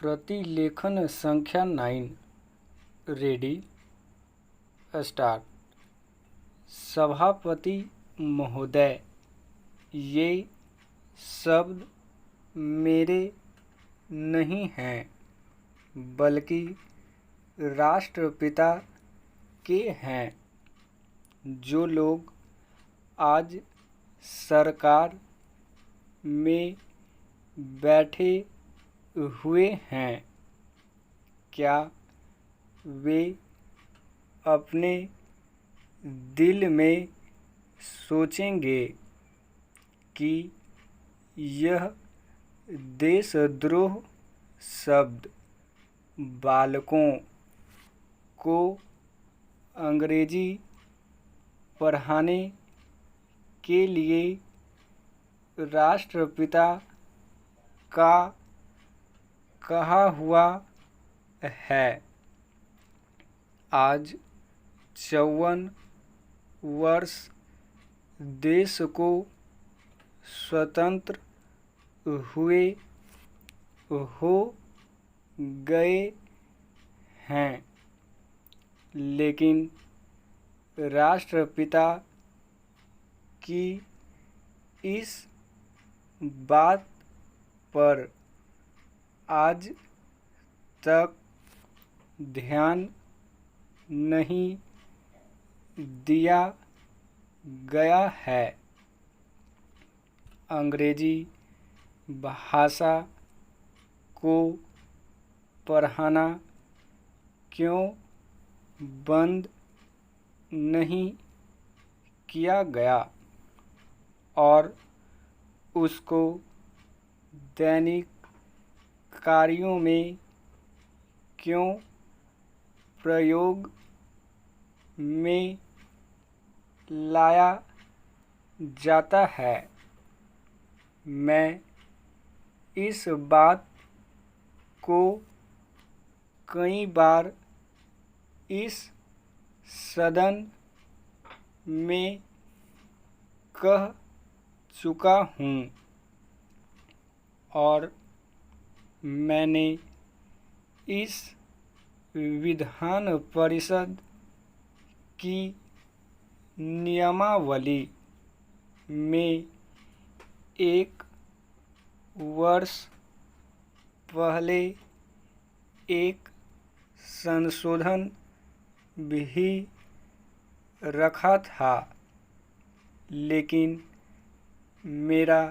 प्रतिलेखन संख्या 9। Ready start. सभापति महोदय, ये शब्द मेरे नहीं हैं, बल्कि राष्ट्रपिता के हैं। जो लोग आज सरकार में बैठे हुए हैं, क्या वे अपने दिल में सोचेंगे कि यह देशद्रोह शब्द बालकों को अंग्रेजी पढ़ाने के लिए राष्ट्रपिता का कहा हुआ है? आज 54 वर्ष देश को स्वतंत्र हुए हो गए हैं, लेकिन राष्ट्रपिता की इस बात पर आज तक ध्यान नहीं दिया गया है। अंग्रेजी भाषा को पढ़ाना क्यों बंद नहीं किया गया और उसको दैनिक कार्यों में क्यों प्रयोग में लाया जाता है? मैं इस बात को कई बार इस सदन में कह चुका हूँ और मैंने इस विधान परिषद की नियमावली में एक वर्ष पहले एक संशोधन भी रखा था, लेकिन मेरा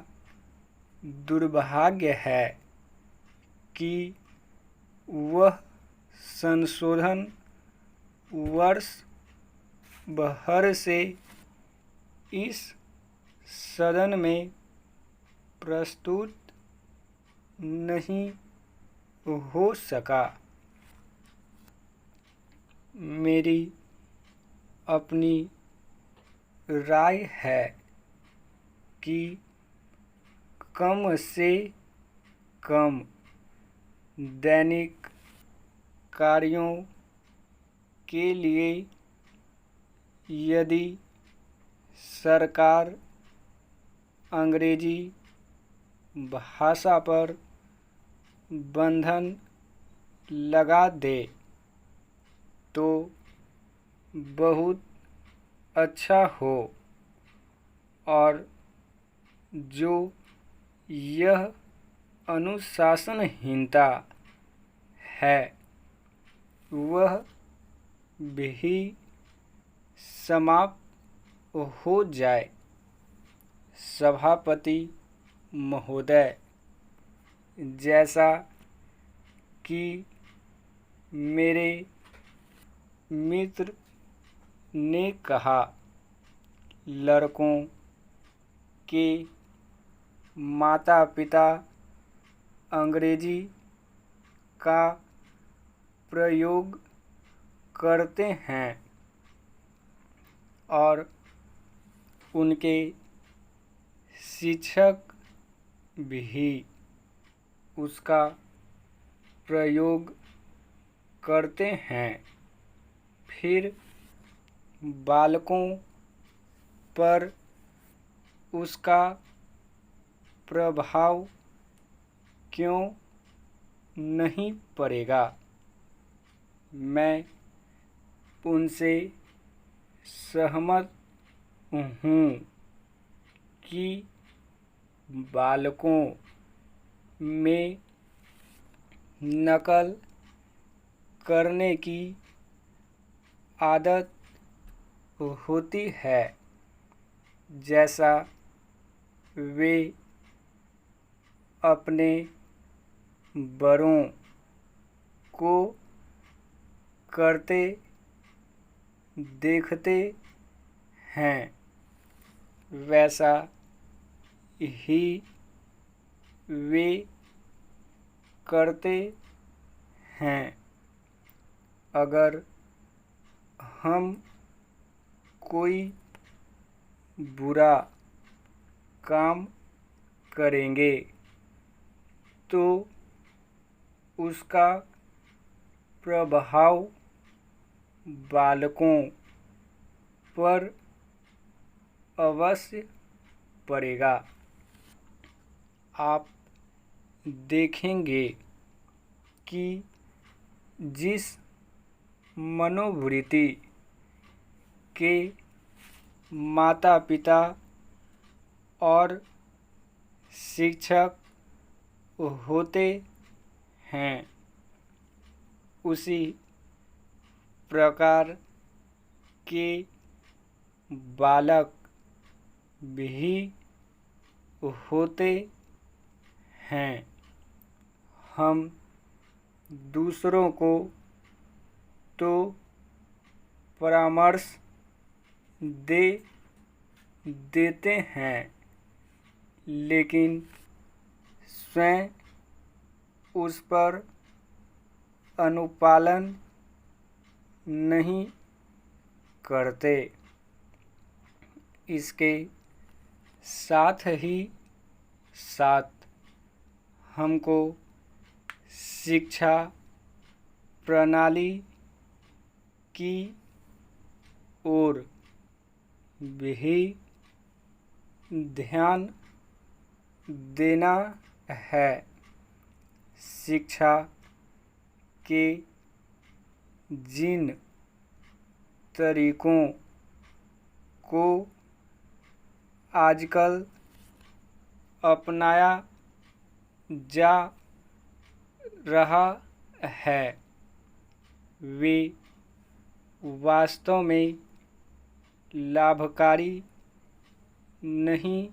दुर्भाग्य है कि वह संशोधन वर्ष भर से इस सदन में प्रस्तुत नहीं हो सका। मेरी अपनी राय है कि कम से कम दैनिक कार्यों के लिए यदि सरकार अंग्रेजी भाषा पर बंधन लगा दे तो बहुत अच्छा हो, और जो यह अनुशासनहीनता है वह भी समाप्त हो जाए। सभापति महोदय, जैसा कि मेरे मित्र ने कहा, लड़कों के माता पिता अंग्रेजी का प्रयोग करते हैं और उनके शिक्षक भी उसका प्रयोग करते हैं। फिर बालकों पर उसका प्रभाव क्यों नहीं पड़ेगा। मैं उनसे सहमत हूँ कि बालकों में नकल करने की आदत होती है, जैसा वे अपने बड़ों को करते देखते हैं, वैसा ही वे करते हैं। अगर हम कोई बुरा काम करेंगे तो उसका प्रभाव बालकों पर अवश्य पड़ेगा। आप देखेंगे कि जिस मनोवृत्ति के माता पिता और शिक्षक होते हैं, उसी प्रकार के बालक भी होते हैं। हम दूसरों को तो परामर्श दे देते हैं, लेकिन स्वयं उस पर अनुपालन नहीं करते। इसके साथ ही साथ हमको शिक्षा प्रणाली की ओर भी ध्यान देना है। शिक्षा के जिन तरीकों को आजकल अपनाया जा रहा है, वे वास्तव में लाभकारी नहीं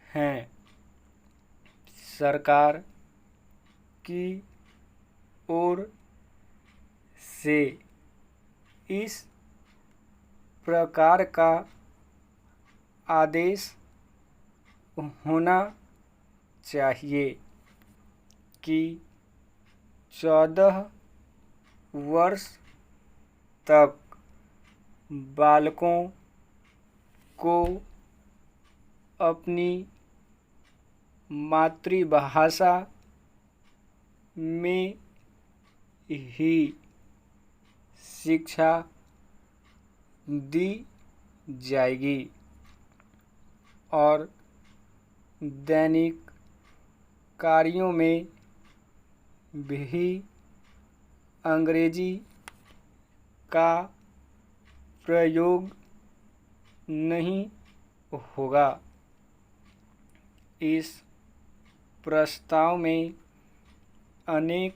हैं। सरकार की ओर से इस प्रकार का आदेश होना चाहिए कि 14 वर्ष तक बालकों को अपनी मातृभाषा में ही शिक्षा दी जाएगी और दैनिक कार्यों में भी अंग्रेजी का प्रयोग नहीं होगा। इस प्रस्ताव में अनेक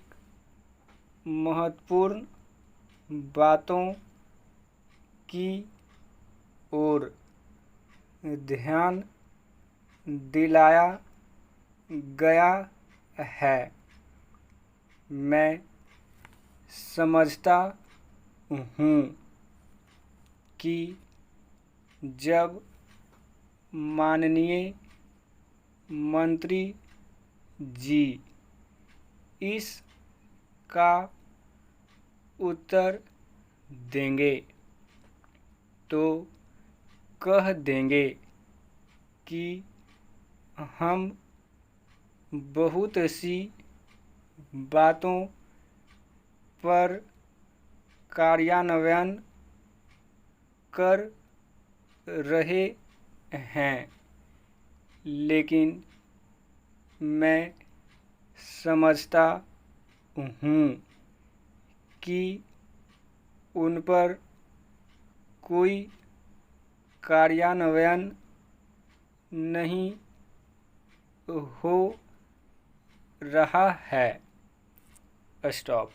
महत्वपूर्ण बातों की ओर ध्यान दिलाया गया है। मैं समझता हूँ कि जब माननीय मंत्री जी इस का उत्तर देंगे तो कह देंगे कि हम बहुत सी बातों पर कार्यान्वयन कर रहे हैं, लेकिन मैं समझता हूँ कि उन पर कोई कार्यान्वयन नहीं हो रहा है। स्टॉप।